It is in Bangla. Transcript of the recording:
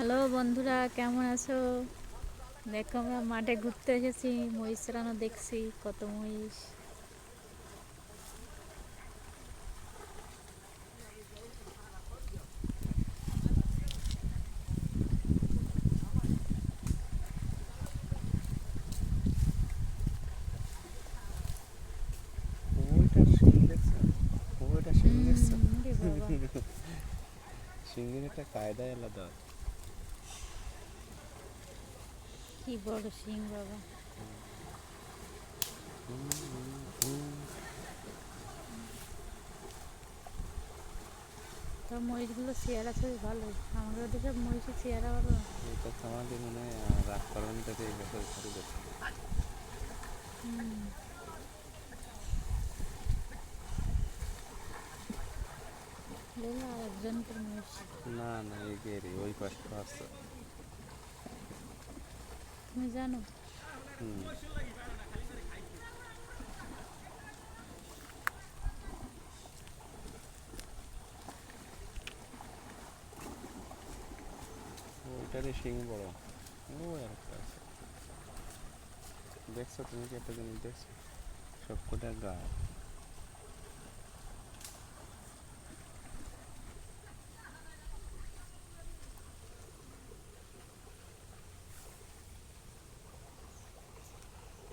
হ্যালো বন্ধুরা, কেমন আছো? দেখো, আমরা মাঠে ঘুরতে এসেছি, মহিষ চড়ানো দেখছি, কত মহিষ। ওইটার শিং দেখছো? ওইটা শিং দেখছো? রে বাবা, শিঙের একটা কায়দায় আলাদা। কি বড় শিং বাবা! তো মহিষগুলো চেহারা খুবই ভালো। আমাদের ওদিকে মহিষের চেহারা ভালো না। এটা তো আমাদের মনে হয় রাগ পালনটাতে এই বছর শুরু করছে। হুম, দেখলো আর একজনকে মহিষ। না না, এগিয়ে ওই পাশটা আসছে। তুমি জানো? হুম, ওইটারই শিং বড়। ও একটা আছে, দেখছো? তুমি কি একটা জিনিস দেখছো? সবকটা গা